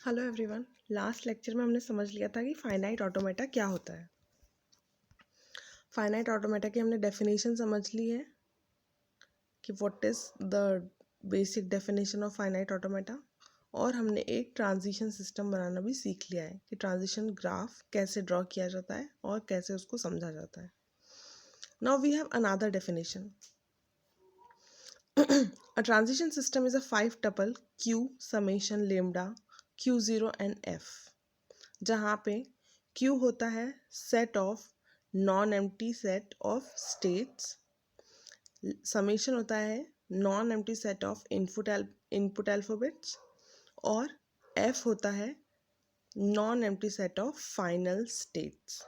Hello everyone. Last lecture में हमने समझ लिया था कि फाइनाइट ऑटोमेटा क्या होता है। फाइनाइट ऑटोमेटा की हमने डेफिनेशन समझ ली है कि what is the basic definition of finite automata, और हमने एक ट्रांजिशन सिस्टम बनाना भी सीख लिया है कि ट्रांजिशन ग्राफ कैसे ड्रॉ किया जाता है और कैसे उसको समझा जाता है। Now we have another definition. A transition system is a 5-tuple Q summation lambda Q0 and F, जहाँ पे Q होता है set of non empty set of states, summation होता है non empty set of input alphabets, और F होता है non empty set of final states.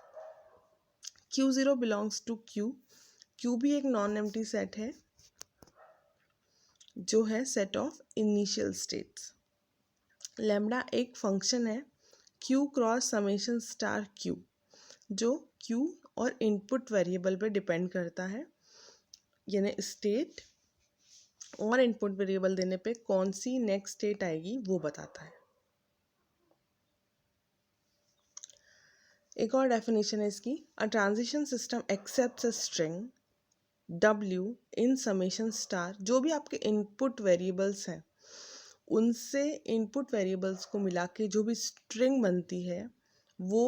Q0 belongs to Q भी एक नॉन एम्प्टी सेट है जो है set of initial states. Lambda एक फंक्शन है Q cross summation star Q, जो Q और इनपुट वेरिएबल पे डिपेंड करता है, यानी स्टेट और इनपुट वेरिएबल देने पे कौन सी नेक्स्ट स्टेट आएगी वो बताता है। एक और डेफिनेशन है इसकी, a transition system accepts a string W in summation star, जो भी आपके इनपुट वेरिएबल्स हैं उनसे इनपुट वेरिएबल्स को मिला के जो भी स्ट्रिंग बनती है वो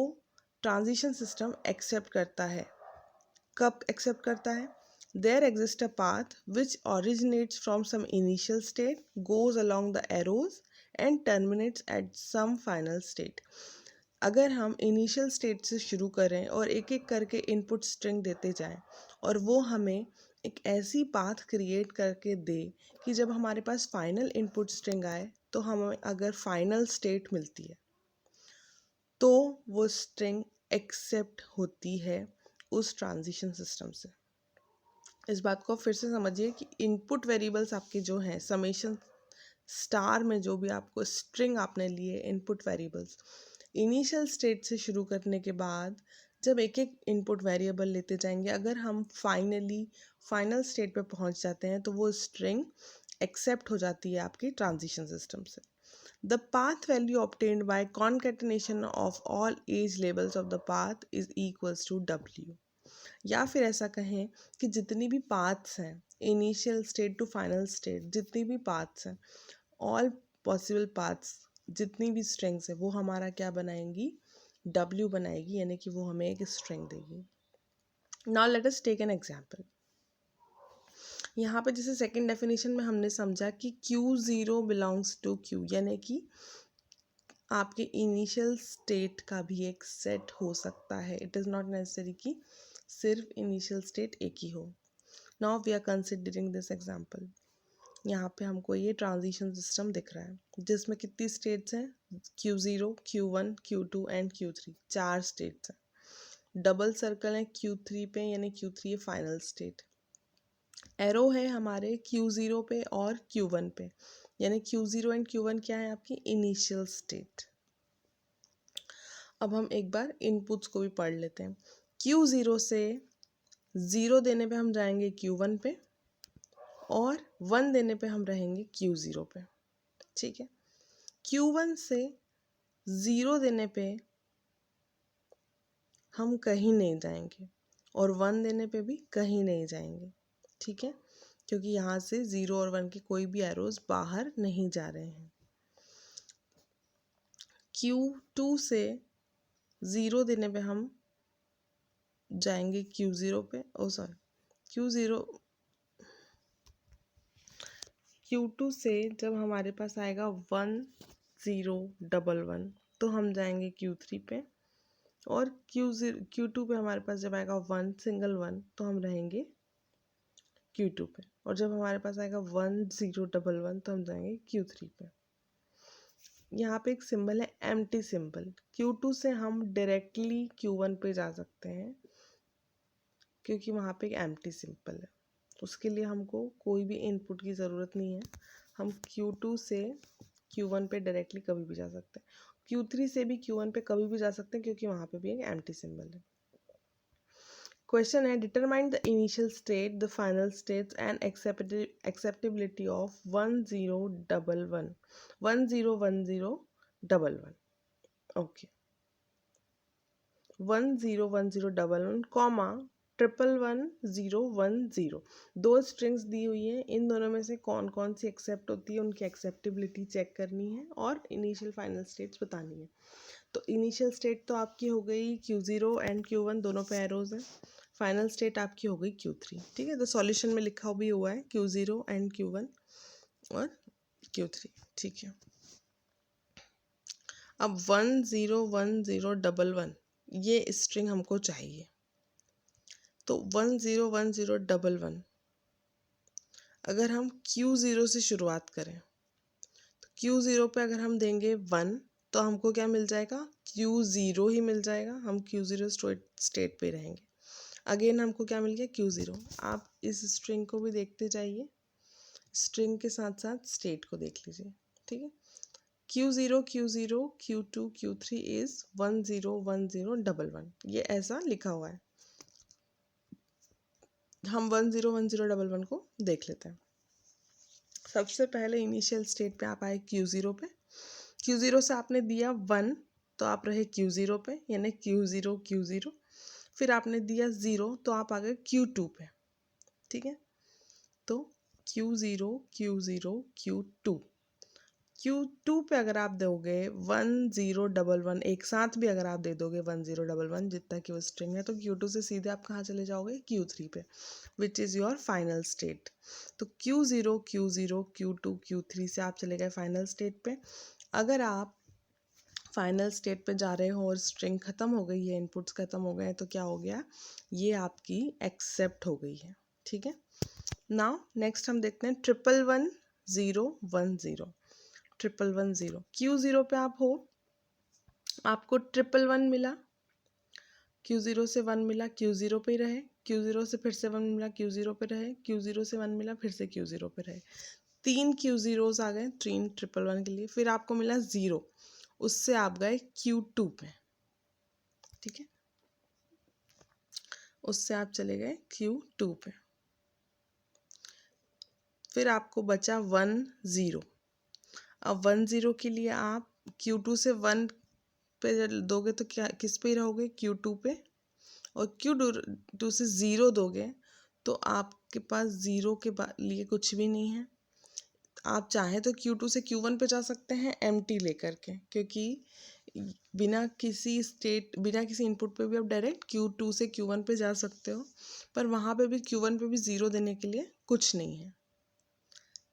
ट्रांजिशन सिस्टम एक्सेप्ट करता है। कब एक्सेप्ट करता है? There exists a path which originates from some initial state, goes along the arrows and terminates at some final state. अगर हम इनिशियल स्टेट से शुरू करें और एक एक करके इनपुट स्ट्रिंग देते जाएं और वो हमें एक ऐसी पाथ क्रिएट करके दे कि जब हमारे पास फाइनल इनपुट स्ट्रिंग आए तो हमें अगर फाइनल स्टेट मिलती है तो वो स्ट्रिंग एक्सेप्ट होती है उस ट्रांजिशन सिस्टम से। इस बात को फिर से समझिए कि इनपुट वेरिएबल्स आपके जो हैं समेशन स्टार में, जो भी आपको स्ट्रिंग आपने लिए इनपुट वेरिएबल्स, इनिशियल स्टेट से शुरू करने के बाद जब एक एक इनपुट वेरिएबल लेते जाएंगे, अगर हम फाइनल स्टेट पे पहुंच जाते हैं तो वो स्ट्रिंग एक्सेप्ट हो जाती है आपकी ट्रांजिशन सिस्टम से। The path value obtained by concatenation of all edge labels of the path is equals to W, या फिर ऐसा कहें कि जितनी भी पाथ्स हैं initial state to final state, जितनी भी पाथ्स हैं, ऑल पॉसिबल पाथ्स, जितनी भी स्ट्रिंग्स है वो हमारा क्या बनाएंगी? W बनाएगी, यानी कि वो हमें एक स्ट्रिंग देगी। Now let us take an example. यहाँ पे जैसे सेकंड डेफिनेशन में हमने समझा कि Q0 बिलोंग्स टू Q, यानी कि आपके इनिशियल स्टेट का भी एक सेट हो सकता है। इट इज़ नॉट नेसेसरी कि सिर्फ इनिशियल स्टेट एक ही हो। Now we are considering this example. यहाँ पे हमको ये ट्रांजिशन सिस्टम दिख रहा है जिसमें कितनी स्टेट्स हैं? Q0, Q1, Q2 and Q3, 4 states हैं। डबल सर्कल है Q3 पे, यानी Q3 है फाइनल स्टेट। एरो है हमारे Q0 पे और Q1 पे, यानी Q0 एंड Q1 क्या है? आपकी इनिशियल स्टेट। अब हम एक बार इनपुट्स को भी पढ़ लेते हैं। Q0 से 0 देने पे हम जाएंगे Q1 पे और 1 देने पे हम रहेंगे Q0 पे, ठीक है। Q1 से 0 देने पे हम कहीं नहीं जाएंगे और 1 देने पे भी कहीं नहीं जाएंगे, ठीक है, क्योंकि यहाँ से 0 और 1 के कोई भी एरोज बाहर नहीं जा रहे हैं। Q2 से 0 देने पे हम जाएंगे Q0 पे, Q2 से जब हमारे पास आएगा 1 0 1 1 तो हम जाएंगे Q3 पे, और Q2 पे हमारे पास जब आएगा 1 सिंगल 1 तो हम रहेंगे Q2 पे, और जब हमारे पास आएगा 1 0 1 1 तो हम जाएंगे Q3 पे। यहाँ पे एक सिंबल है एम्प्टी सिंबल। Q2 से हम डायरेक्टली Q1 पे जा सकते हैं क्योंकि वहाँ पे एक एम्प्टी सिंबल है। उसके लिए हमको कोई भी इनपुट की ज़रूरत नहीं है, हम Q2 से Q1 पे डायरेक्टली कभी भी जा सकते हैं। Q3 से भी Q1 पे कभी भी जा सकते हैं क्योंकि वहाँ पे भी एक एम्प्टी सिंबल है। क्वेश्चन है, determine the initial state, the final states and acceptability of 1 0 1 1 1 0 1 0 double one, okay, 101011 comma 111010, दो स्ट्रिंग्स दी हुई हैं, इन दोनों में से कौन कौन सी एक्सेप्ट होती है, उनकी एक्सेप्टेबिलिटी चेक करनी है और इनिशियल फाइनल स्टेट्स बतानी है। तो इनिशियल स्टेट तो आपकी हो गई Q0 एंड Q1 दोनों पे एरोज हैं, फाइनल स्टेट आपकी हो गई Q3, ठीक है। तो सॉल्यूशन में लिखा भी हुआ है Q0 एंड Q1 और Q3, ठीक है। अब 101011 ये स्ट्रिंग हमको चाहिए, तो 101011 अगर हम Q0 से शुरुआत करें तो Q0 पे अगर हम देंगे 1 तो हमको क्या मिल जाएगा, Q0 ही मिल जाएगा, हम Q0 स्टेट पे रहेंगे। अगेन हमको क्या मिल गया, Q0। आप इस स्ट्रिंग को भी देखते जाइए, स्ट्रिंग के साथ साथ स्टेट को देख लीजिए, ठीक है। Q0 Q0 Q2 Q3 is 101011, ये ऐसा लिखा हुआ है। हम 101011 को देख लेते हैं। सबसे पहले इनिशियल स्टेट पे आप आए Q0 पे, Q0 से आपने दिया 1 तो आप रहे Q0 पे, यानी Q0 Q0, फिर आपने दिया 0 तो आप आ गए Q2 पे, ठीक है। तो Q0 Q0 Q2, Q2 पे अगर आप दोगे 1011 एक साथ भी अगर आप दे दोगे 1011 जितना कि वो स्ट्रिंग है, तो Q2 से सीधे आप कहाँ चले जाओगे, Q3 पे, which is your final state. तो Q0 Q0 Q2 Q3 से आप चले गए फाइनल स्टेट पे। अगर आप फाइनल स्टेट पे जा रहे हो और स्ट्रिंग ख़त्म हो गई है, इनपुट्स ख़त्म हो गए हैं, तो क्या हो गया, ये आपकी एक्सेप्ट हो गई है, ठीक है। नाउ नेक्स्ट हम देखते हैं 111010, 1110 Q0 पे आप हो, आपको 1111 मिला, Q0 से 1 मिला, Q0 पे ही रहे, Q0 से फिर से 1 मिला, Q0 पे रहे, Q0 से 1 मिला, फिर से Q0 पे रहे, 3 Q0s आ गए 1111 के लिए। फिर आपको मिला 0, उससे आप गए Q2 पे, ठीक है, उससे आप चले गए Q2 पे। फिर आपको बचा 10, अब 10 के लिए आप Q2 से 1 पे दोगे तो क्या किस पे रहोगे, Q2 पे, और Q2 से 0 दोगे तो आपके पास 0 के लिए कुछ भी नहीं है। आप चाहे तो Q2 से Q1 पे जा सकते हैं एम्प्टी लेकर के, क्योंकि बिना किसी इनपुट पे भी आप डायरेक्ट Q2 से Q1 पे जा सकते हो, पर वहाँ पे भी Q1 पे भी 0 देने के लिए कुछ नहीं है,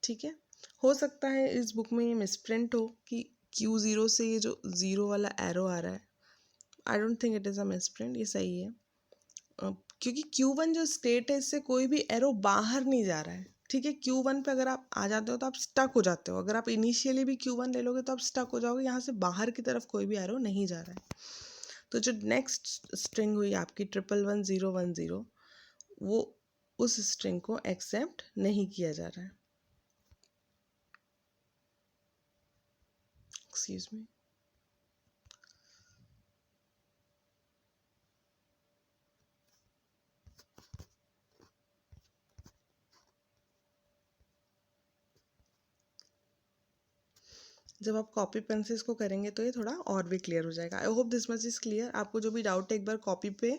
ठीक है। हो सकता है इस बुक में ये मिसप्रिंट हो कि Q0 से ये जो 0 वाला एरो आ रहा है, I don't think it is a misprint, ये सही है। क्योंकि Q1 जो स्टेट है इससे कोई भी एरो बाहर नहीं जा रहा है, ठीक है। Q1 पे अगर आप आ जाते हो तो आप स्टक हो जाते हो, अगर आप इनिशियली भी Q1 ले लोगे तो आप स्टक हो जाओगे, यहाँ से बाहर की तरफ कोई भी एरो नहीं जा रहा है। तो जो नेक्स्ट स्ट्रिंग हुई आपकी 111010, वो उस स्ट्रिंग को एक्सेप्ट नहीं किया जा रहा है, एक्सक्यूज मी। जब आप कॉपी पेन से इसको करेंगे तो ये थोड़ा और भी क्लियर हो जाएगा। I hope this much is clear. आपको जो भी डाउट है एक बार कॉपी पे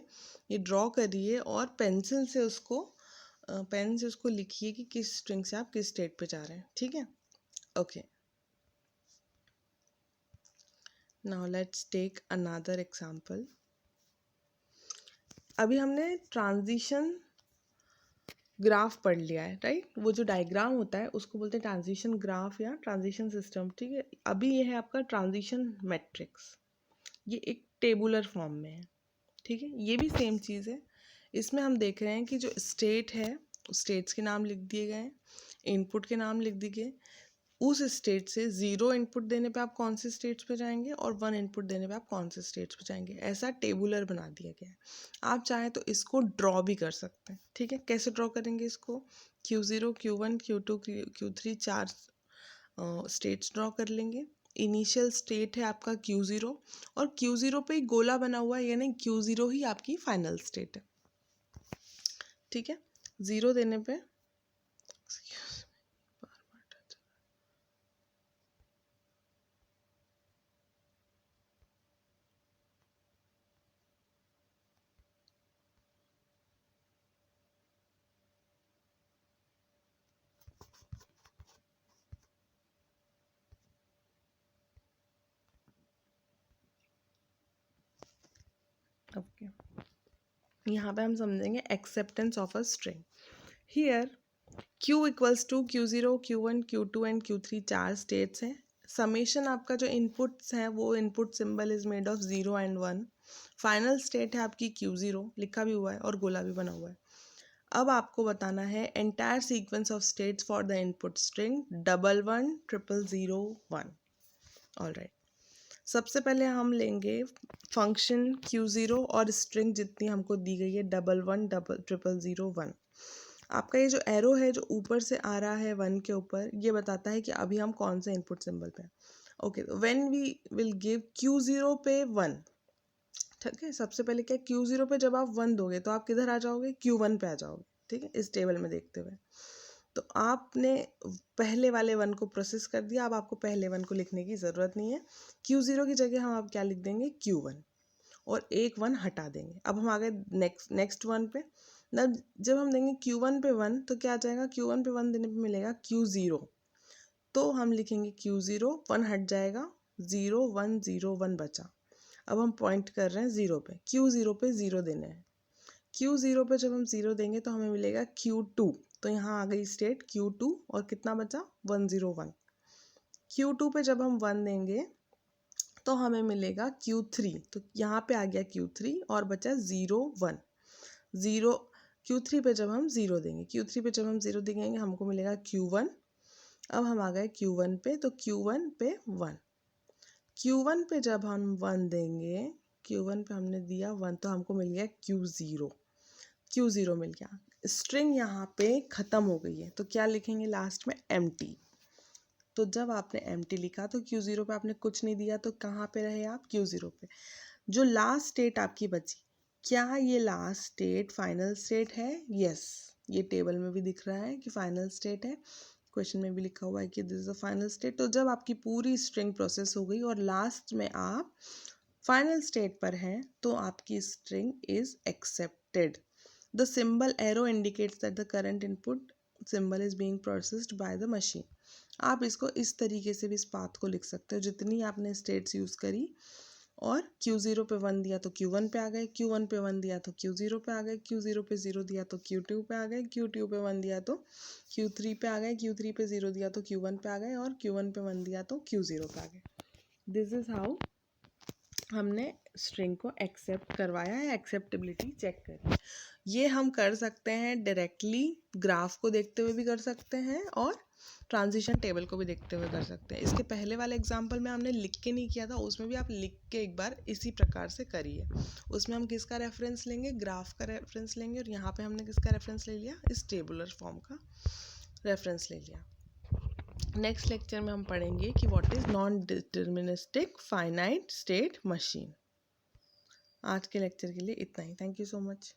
ये ड्रॉ करिए और पेंसिल से उसको पेन से उसको लिखिए कि किस स्ट्रिंग से आप किस स्टेट पे जा रहे हैं, ठीक है। Okay, now let's take another example. अभी हमने ट्रांजिशन ग्राफ पढ़ लिया है, राइट। वो जो डायग्राम होता है उसको बोलते हैं ट्रांजिशन ग्राफ या ट्रांजिशन सिस्टम, ठीक है। अभी ये है आपका ट्रांजिशन मैट्रिक्स, ये एक टेबुलर फॉर्म में है, ठीक है। ये भी सेम चीज़ है। इसमें हम देख रहे हैं कि जो स्टेट है, स्टेट्स के नाम लिख दिए गए, इनपुट के नाम लिख दिए गए। उस स्टेट से 0 इनपुट देने पे आप कौन से स्टेट्स पे जाएंगे और 1 इनपुट देने पे आप कौन से स्टेट्स पे जाएंगे, ऐसा टेबुलर बना दिया गया है। आप चाहें तो इसको ड्रॉ भी कर सकते हैं, ठीक है। कैसे ड्रॉ करेंगे इसको, Q0 Q1 Q2 Q3 4 states draw कर लेंगे। इनिशियल स्टेट है आपका Q0 और Q0 पे गोला बना हुआ है, यानी Q0 ही आपकी फाइनल स्टेट है, ठीक है। 0 देने पे ओके, यहाँ पे हम समझेंगे acceptance of a string. Here Q equals to Q0, Q1, Q2 and Q3 चार स्टेट्स हैं। समेशन आपका जो इनपुट्स हैं वो input symbol is made of 0 and 1। Final state है आपकी Q0, लिखा भी हुआ है और गोला भी बना हुआ है। अब आपको बताना है entire sequence of states for the input string 111001। Alright, सबसे पहले हम लेंगे फंक्शन Q0 और स्ट्रिंग जितनी हमको दी गई है 111001। आपका ये जो एरो है जो ऊपर से आ रहा है 1 के ऊपर, ये बताता है कि अभी हम कौन से इनपुट सिंबल पे हैं। Okay, when we will give Q0 पे 1, ठीक है। सबसे पहले क्या, Q0 पे जब आप 1 दोगे तो आप किधर आ जाओगे, Q1 पे आ जाओगे, ठीक है, इस टेबल में देखते हुए। तो आपने पहले वाले 1 को प्रोसेस कर दिया, अब आपको पहले 1 को लिखने की ज़रूरत नहीं है। Q0 की जगह हम आप क्या लिख देंगे, Q1, और एक 1 हटा देंगे। अब हम आ गए नेक्स्ट 1 पे। जब हम देंगे Q1 पे 1 तो क्या आ जाएगा, Q1 पे 1 देने पे मिलेगा Q0, तो हम लिखेंगे Q0, 1 हट जाएगा, 0 1 0 1 बचा। अब हम पॉइंट कर रहे हैं 0 पे, Q0 पे 0 देने हैं। Q0 पे जब हम 0 देंगे तो हमें मिलेगा Q2, तो यहाँ आ गई स्टेट Q2 और कितना बचा 101। Q2 पे जब हम 1 देंगे तो हमें मिलेगा Q3, तो यहाँ पे आ गया Q3 और बचा 0 1 0। Q3 पे जब हम 0 देंगे, Q3 पे जब हम 0 देंगे हमको मिलेगा Q1। अब हम आ गए Q1 पे, तो Q1 पे 1, Q1 पे जब हम 1 देंगे, Q1 पे हमने दिया 1 तो हमको मिल गया Q0, Q0 मिल गया। स्ट्रिंग यहाँ पे ख़त्म हो गई है, तो क्या लिखेंगे लास्ट में, एम्प्टी। तो जब आपने एम्प्टी लिखा तो Q0 पे आपने कुछ नहीं दिया, तो कहाँ पे रहे आप, Q0 पे। जो लास्ट स्टेट आपकी बची, क्या ये लास्ट स्टेट फाइनल स्टेट है, यस, ये टेबल में भी दिख रहा है कि फाइनल स्टेट है, क्वेश्चन में भी लिखा हुआ है कि this is a final state. तो जब आपकी पूरी स्ट्रिंग प्रोसेस हो गई और लास्ट में आप फाइनल स्टेट पर हैं तो आपकी string is accepted. The symbol arrow indicates that the current input symbol is being processed by the machine. आप इसको इस तरीके से भी इस पाथ को लिख सकते हो, जितनी आपने स्टेट्स यूज़ करी, और Q0 पे 1 दिया तो Q1 पे आ गए, Q1 पे 1 दिया तो Q0 पे आ गए, Q0 पे 0 दिया तो Q2 पे आ गए, Q2 पे 1 दिया तो Q3 पे आ गए, Q3 पे 0 दिया तो Q1 पे आ गए, और Q1 पे 1 दिया तो Q0 पे आ गए। दिस इज़ हाउ हमने स्ट्रिंग को एक्सेप्ट करवाया है, एक्सेप्टेबिलिटी चेक करी। ये हम कर सकते हैं डायरेक्टली ग्राफ को देखते हुए भी कर सकते हैं, और ट्रांजिशन टेबल को भी देखते हुए कर सकते हैं। इसके पहले वाले एग्जाम्पल में हमने लिख के नहीं किया था, उसमें भी आप लिख के एक बार इसी प्रकार से करिए। उसमें हम किसका रेफरेंस लेंगे, ग्राफ का रेफरेंस लेंगे, और यहाँ पे हमने किसका रेफरेंस ले लिया, इस टेबुलर फॉर्म का रेफरेंस ले लिया। नेक्स्ट लेक्चर में हम पढ़ेंगे कि what is non deterministic finite state machine. आज के लेक्चर के लिए इतना ही। Thank you so much.